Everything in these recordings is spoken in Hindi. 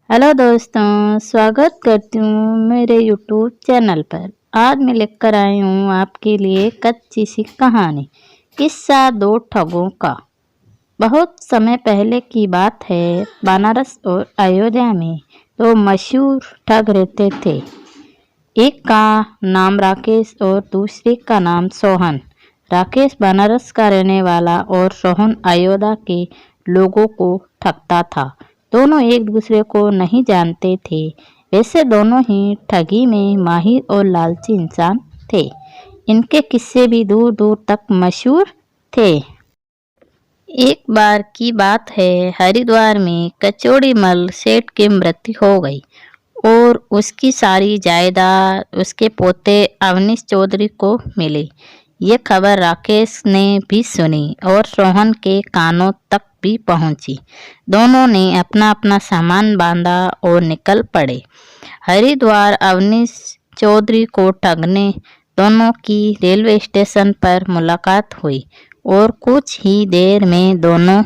हेलो दोस्तों, स्वागत करती हूँ मेरे यूट्यूब चैनल पर। आज मैं लेकर आई हूँ आपके लिए कच्ची सी कहानी। किस्सा दो ठगों का। बहुत समय पहले की बात है। बनारस और अयोध्या में दो मशहूर ठग रहते थे। एक का नाम राकेश और दूसरे का नाम सोहन। राकेश बनारस का रहने वाला और सोहन अयोध्या के लोगों को ठगता था। दोनों एक दूसरे को नहीं जानते थे। वैसे दोनों ही ठगी में माहिर और लालची इंसान थे। इनके किस्से भी दूर दूर तक मशहूर थे। एक बार की बात है, हरिद्वार में कचौड़ी मल सेठ की मृत्यु हो गई और उसकी सारी जायदाद उसके पोते अवनीश चौधरी को मिली। ये खबर राकेश ने भी सुनी और सोहन के कानों तक भी पहुंची। दोनों ने अपना अपना सामान बांधा और निकल पड़े। हरिद्वार अवनीश चौधरी को ठगने दोनों की रेलवे स्टेशन पर मुलाकात हुई और कुछ ही देर में दोनों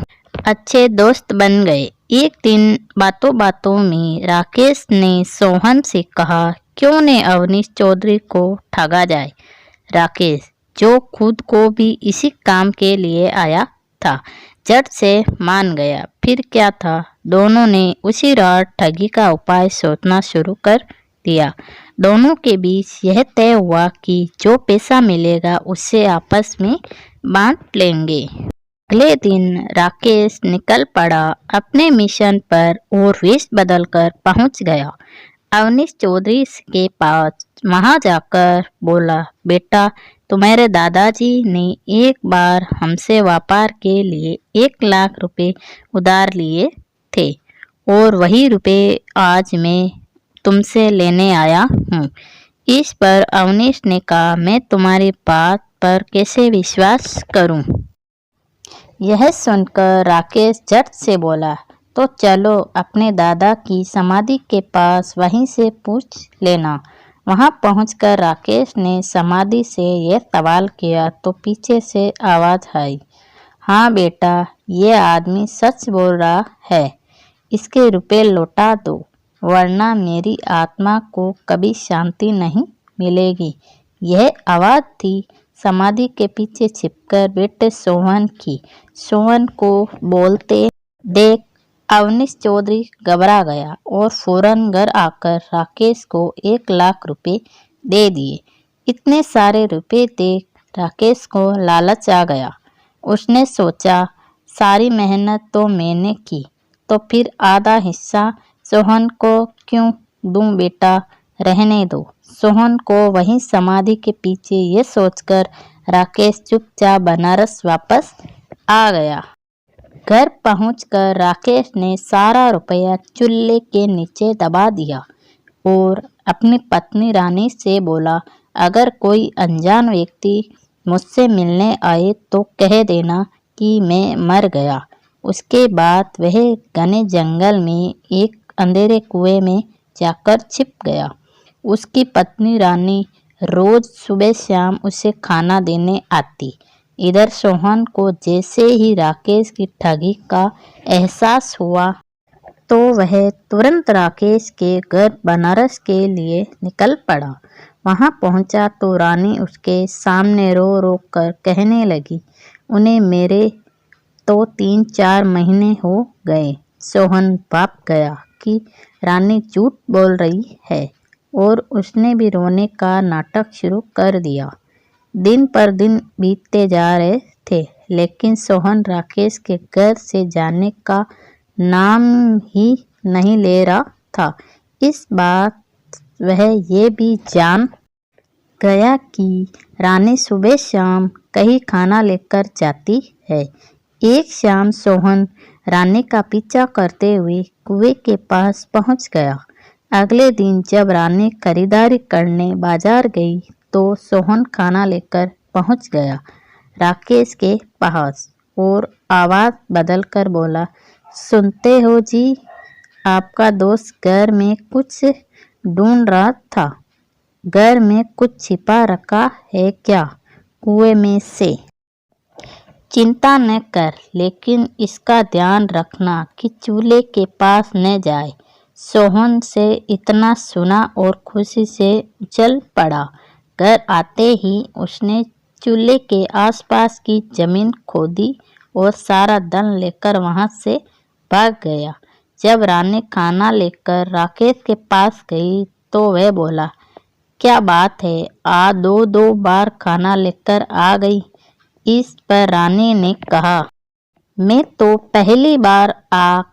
अच्छे दोस्त बन गए। एक दिन बातों बातों में राकेश ने सोहन से कहा, क्यों ने अवनीश चौधरी को ठगा जाए। राकेश, जो खुद को भी इसी काम के लिए आया था, झट से मान गया। फिर क्या था, दोनों ने उसी रात ठगी का उपाय सोचना शुरू कर दिया। दोनों के बीच यह तय हुआ कि जो पैसा मिलेगा उससे आपस में बांट लेंगे। अगले दिन राकेश निकल पड़ा अपने मिशन पर और वेश बदलकर पहुंच गया अवनीश चौधरी के पास। वहां जाकर बोला, बेटा, तुम्हारे दादाजी ने एक बार हमसे व्यापार के लिए 1 लाख रुपए उधार लिए थे और वही रुपए आज मैं तुमसे लेने आया हूँ। इस पर अवनीश ने कहा, मैं तुम्हारी बात पर कैसे विश्वास करूँ। यह सुनकर राकेश झट से बोला, तो चलो अपने दादा की समाधि के पास, वहीं से पूछ लेना। वहां पहुंचकर राकेश ने समाधि से यह सवाल किया तो पीछे से आवाज आई, हाँ बेटा, ये आदमी सच बोल रहा है। इसके रुपए लौटा दो, वरना मेरी आत्मा को कभी शांति नहीं मिलेगी। यह आवाज थी समाधि के पीछे छिपकर बैठे सोहन की। सोहन को बोलते देख अवनीश चौधरी घबरा गया और फौरन घर आकर राकेश को 1 लाख रुपए दे दिए। इतने सारे रुपए देख राकेश को लालच आ गया। उसने सोचा, सारी मेहनत तो मैंने की, तो फिर आधा हिस्सा सोहन को क्यों दूं। बेटा, रहने दो। सोहन को वहीं समाधि के पीछे ये सोचकर राकेश चुपचाप बनारस वापस आ गया। घर पहुंचकर राकेश ने सारा रुपया चूल्हे के नीचे दबा दिया और अपनी पत्नी रानी से बोला, अगर कोई अनजान व्यक्ति मुझसे मिलने आए तो कह देना कि मैं मर गया। उसके बाद वह घने जंगल में एक अंधेरे कुएं में जाकर छिप गया। उसकी पत्नी रानी रोज सुबह शाम उसे खाना देने आती। इधर सोहन को जैसे ही राकेश की ठगी का एहसास हुआ तो वह तुरंत राकेश के घर बनारस के लिए निकल पड़ा। वहां पहुंचा तो रानी उसके सामने रो रो कर कहने लगी, उन्हें मेरे तो 3-4 महीने हो गए। सोहन भाप गया कि रानी झूठ बोल रही है और उसने भी रोने का नाटक शुरू कर दिया। दिन पर दिन बीतते जा रहे थे, लेकिन सोहन राकेश के घर से जाने का नाम ही नहीं ले रहा था। इस बात वह ये भी जान गया कि रानी सुबह शाम कहीं खाना लेकर जाती है। एक शाम सोहन रानी का पीछा करते हुए कुएं के पास पहुंच गया। अगले दिन जब रानी खरीदारी करने बाजार गई तो सोहन खाना लेकर पहुंच गया राकेश के पास और आवाज बदलकर बोला, सुनते हो जी, आपका दोस्त घर में कुछ ढूंढ रहा था। घर में कुछ छिपा रखा है क्या कुएं में से। चिंता न कर, लेकिन इसका ध्यान रखना कि चूल्हे के पास न जाए। सोहन से इतना सुना और खुशी से उछल पड़ा। घर आते ही उसने चूल्हे के आसपास की जमीन खोदी और सारा धन लेकर वहां से भाग गया। जब रानी खाना लेकर राकेश के पास गई तो वह बोला, क्या बात है, आ दो दो बार खाना लेकर आ गई। इस पर रानी ने कहा, मैं तो पहली बार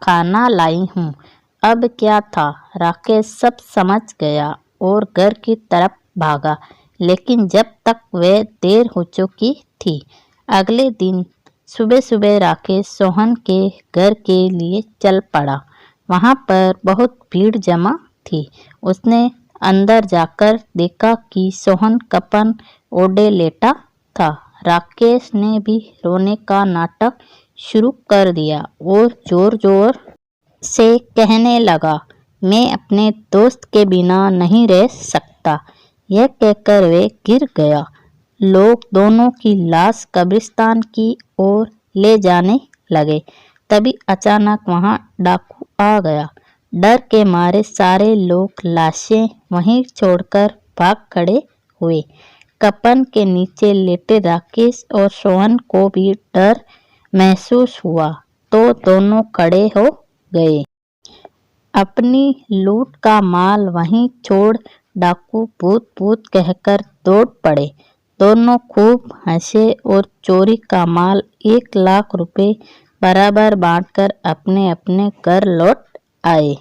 खाना लाई हूँ, अब क्या था। राकेश सब समझ गया और घर की तरफ भागा, लेकिन जब तक वह देर हो चुकी थी। अगले दिन सुबह सुबह राकेश सोहन के घर के लिए चल पड़ा। वहां पर बहुत भीड़ जमा थी। उसने अंदर जाकर देखा कि सोहन कफन ओढ़े लेटा था। राकेश ने भी रोने का नाटक शुरू कर दिया और जोर जोर से कहने लगा, मैं अपने दोस्त के बिना नहीं रह सकता। यह कहकर वे गिर गया। लोग दोनों की लाश कब्रिस्तान की ओर ले जाने लगे। तभी अचानक वहां डाकू आ गया। डर के मारे सारे लोग लाशें वहीं छोड़कर भाग खड़े हुए। कफन के नीचे लेटे राकेश और सोहन को भी डर महसूस हुआ तो दोनों खड़े हो गए। अपनी लूट का माल वहीं छोड़ डाकू भूत भूत कहकर दौड़ पड़े। दोनों खूब हंसे और चोरी का माल 1 लाख रुपए बराबर बांटकर अपने अपने घर लौट आए।